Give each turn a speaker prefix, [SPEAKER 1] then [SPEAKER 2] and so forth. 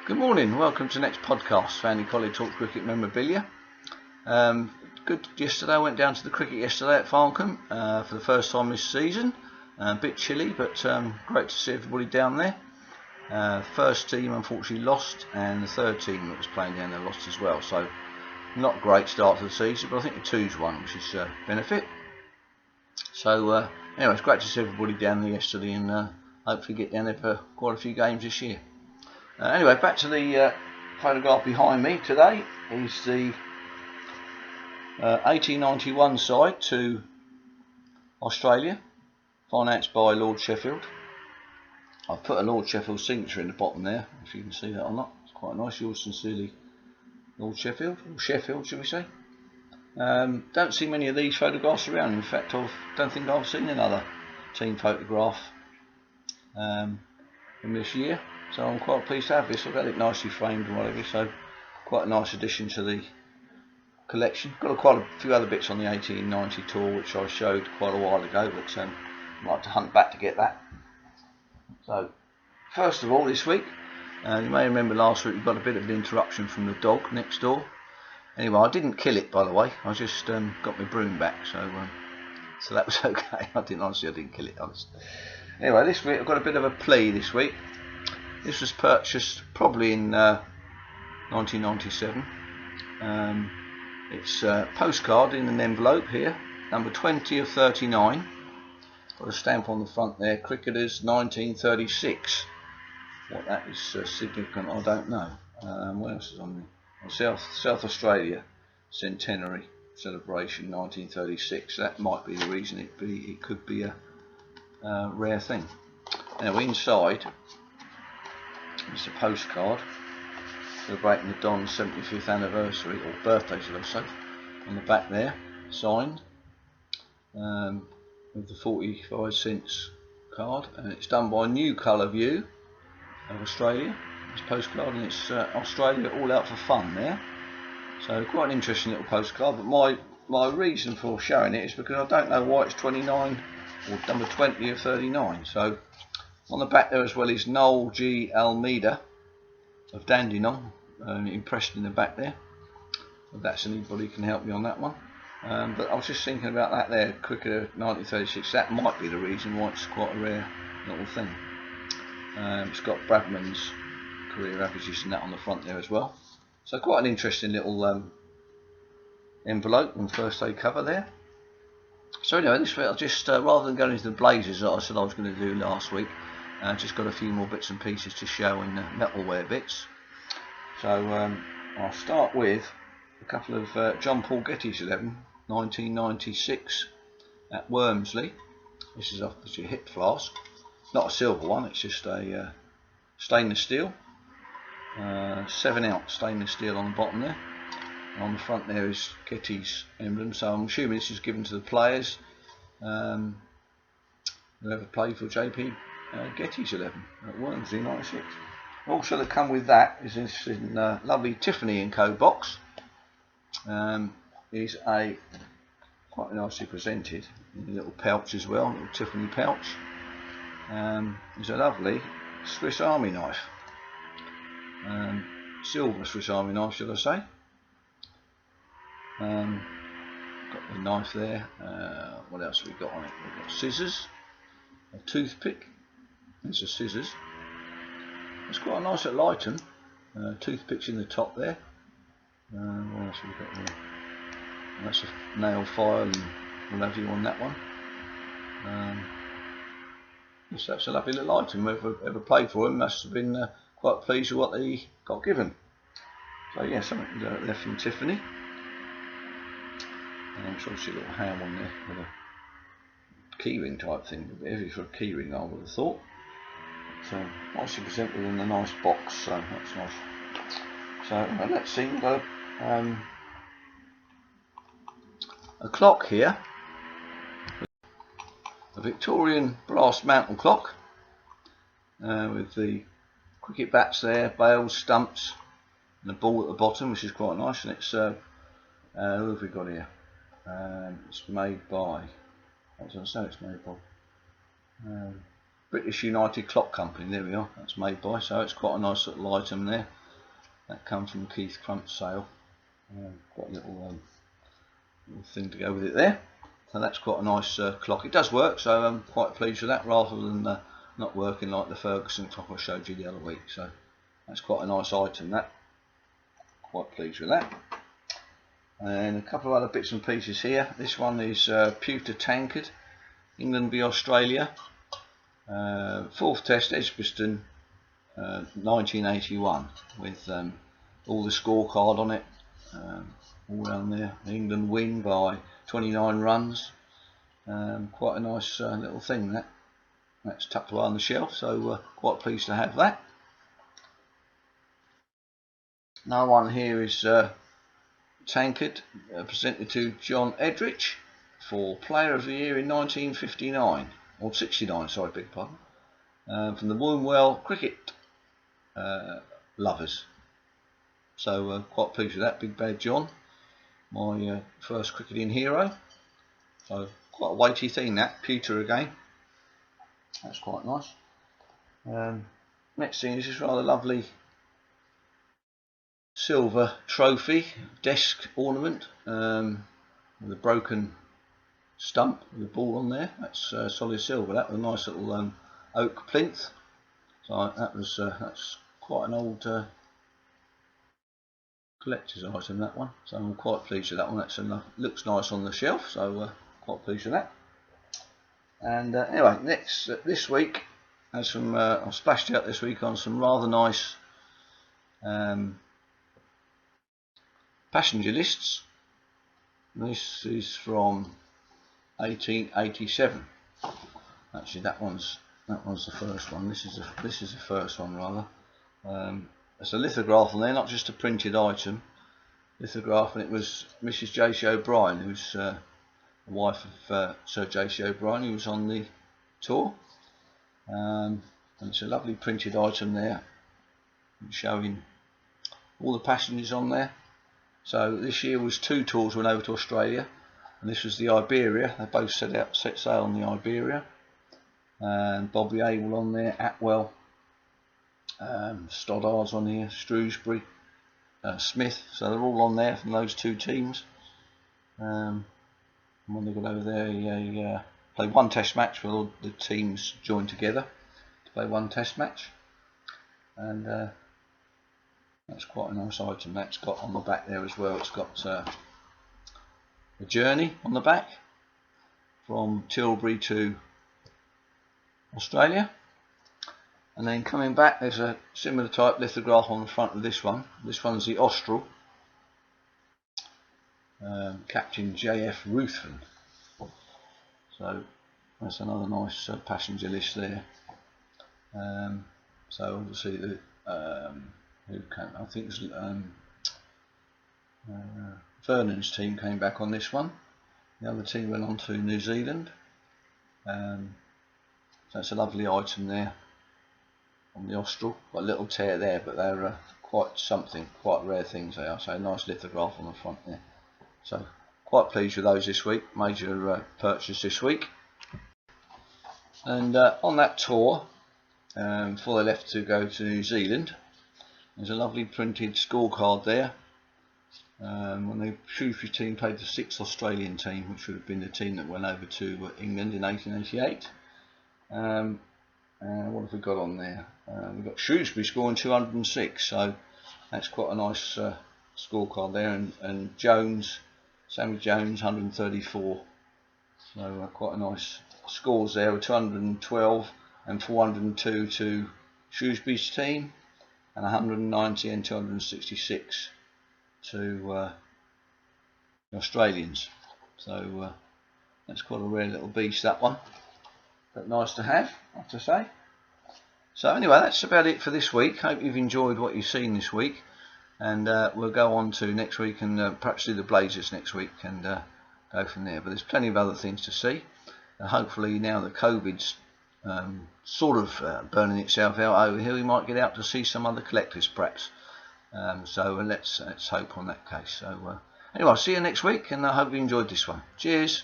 [SPEAKER 1] Good morning, welcome to the next podcast, Fanny Collier-talks cricket memorabilia. Good yesterday, I went down to the cricket yesterday at Farncombe for the first time this season. A bit chilly, but great to see everybody down there. First team unfortunately lost, and the third team that was playing down there lost as well. So not a great start to the season, but I think the twos won, which is a benefit. So anyway, it's great to see everybody down there yesterday, and hopefully get down there for quite a few games this year. Anyway, back to the photograph behind me. Today is the 1891 side to Australia, financed by Lord Sheffield. I've put a Lord Sheffield signature in the bottom there, if you can see that or not. It's quite nice. Yours sincerely, Lord Sheffield, or Sheffield should we say. Don't see many of these photographs around. In fact, I don't think I've seen another team photograph from this year. So I'm quite pleased to have this. I've had it nicely framed and whatever, so quite a nice addition to the collection. Got quite a few other bits on the 1890 tour which I showed quite a while ago, but I'd like to hunt back to get that. So first of all, this week, you may remember last week we got a bit of an interruption from the dog next door. Anyway, I didn't kill it, by the way. I just got my broom back, so that was okay. I didn't kill it. Anyway, this week I've got a bit of a plea this week. This was purchased probably in 1997. It's a postcard in an envelope here, number 20 of 39. Got a stamp on the front there, Cricketers 1936. What that is significant, I don't know. What else is on there? South Australia Centenary Celebration 1936. That might be the reason it could be a rare thing. Now inside, it's a postcard celebrating the Don's 75th anniversary, or birthday should I say, on the back there, signed with the 45 cents card, and it's done by New Colour View of Australia, this postcard, and it's Australia all out for fun there. So quite an interesting little postcard, but my reason for showing it is because I don't know why it's 29 or number 20 of 39. So on the back there as well is Noel G. Almeida of Dandenong, impressed in the back there. If that's anybody can help me on that one. But I was just thinking about that there, Cricketer 1936. That might be the reason why it's quite a rare little thing. It's got Bradman's career averages and that on the front there as well. So quite an interesting little envelope and first day cover there. So anyway, this week I'll just, rather than going into the blazers that I said I was going to do last week, just got a few more bits and pieces to show in the metalware bits. So I'll start with a couple of John Paul Getty's 11, 1996 at Wormsley. This is obviously a hip flask, not a silver one, it's just a stainless steel, 7-ounce stainless steel on the bottom there. On the front there is Getty's emblem, so I'm assuming this is given to the players who ever played for JP Getty's 11 at Wormsley 96. Also that come with that is this in lovely Tiffany & Co box. Is a quite nicely presented in a little pouch as well, a little Tiffany pouch. Is a lovely Swiss Army knife, silver Swiss Army knife should I say. Got the knife there. What else have we got on it? We've got scissors, a toothpick. There's the scissors. It's quite a nice little item. Toothpicks in the top there. What else have we got there? That's a nail file and what have you on that one. So that's a lovely little item. Whoever ever played for him must have been quite pleased with what they got given. So yeah, something left from Tiffany. I'm sure I see a little ham on there with a keyring type thing, a bit heavy for a keyring I would have thought. So nicely presented in a nice box, so that's nice. So let's see, we've got a clock here, a Victorian brass mantle clock with the cricket bats there, bails, stumps, and the ball at the bottom, which is quite nice. And it's who have we got here? It's made by, what was I say it's made by? British United Clock Company, there we are, that's made by, so it's quite a nice little item there. That comes from Keith Crump's sale. Got a little thing to go with it there. So that's quite a nice clock. It does work, so I'm quite pleased with that, rather than not working like the Ferguson clock I showed you the other week. So that's quite a nice item, that. Quite pleased with that. And a couple of other bits and pieces here. This one is Pewter Tankard, England v Australia. 4th Test, Edgbaston, 1981, with all the scorecard on it, all down there. England win by 29 runs. Quite a nice little thing, that. That's tucked away on the shelf, so quite pleased to have that. Another one here is Tankard, presented to John Edrich for Player of the Year in 1959, or 69, sorry, beg pardon, from the Wombwell Cricket lovers. So quite pleased with that. Big Bad John, my first cricketing hero. So quite a weighty thing, that. Pewter again. That's quite nice. Next thing is this rather lovely silver trophy desk ornament with a broken stump with a ball on there. That's solid silver. That with a nice little oak plinth. So that's quite an old collector's item, that one. So I'm quite pleased with that one. That's enough. Looks nice on the shelf. So quite pleased with that. And anyway, next this week, I've splashed out this week on some rather nice passenger lists. This is from 1887. Actually, that one's the first one. This is the first one, rather. There's a lithograph on there, not just a printed item. Lithograph, and it was Mrs. J.C. O'Brien, who's the wife of Sir J.C. O'Brien, who was on the tour. And it's a lovely printed item there, showing all the passengers on there. So this year was 2 tours went over to Australia, and this was the Iberia. They both set sail on the Iberia. And Bobby Abel on there, Atwell, Stoddard's on here, Shrewsbury, Smith. So they're all on there from those 2 teams. And when they got over there, they played 1 test match where all the teams joined together to play 1 test match. And that's quite a nice item. That's got on the back there as well. It's got a journey on the back from Tilbury to Australia, and then coming back there's a similar type lithograph on the front of this one. This one's the Austral, Captain J.F. Ruthven. So that's another nice passenger list there. So obviously the I think it was Vernon's team came back on this one. The other team went on to New Zealand. So it's a lovely item there on the Austral. Got a little tear there, but they're quite rare things they are. So a nice lithograph on the front there. So quite pleased with those this week. Major purchase this week. And on that tour, before they left to go to New Zealand, there's a lovely printed scorecard there. When the Shrewsbury team played the 6th Australian team, which would have been the team that went over to England in 1888. What have we got on there? We've got Shrewsbury scoring 206, so that's quite a nice scorecard there. And Sammy Jones 134, so quite a nice scores there with 212 and 402 to Shrewsbury's team, and 190 and 266 to the Australians. So that's quite a rare little beast, that one, but nice to have to say. So anyway, that's about it for this week. Hope you've enjoyed what you've seen this week, and we'll go on to next week and perhaps do the Blazers next week and go from there. But there's plenty of other things to see. Hopefully now that COVID's sort of burning itself out over here, we might get out to see some other collectors perhaps. So let's hope on that case. So anyway, I'll see you next week, and I hope you enjoyed this one. Cheers.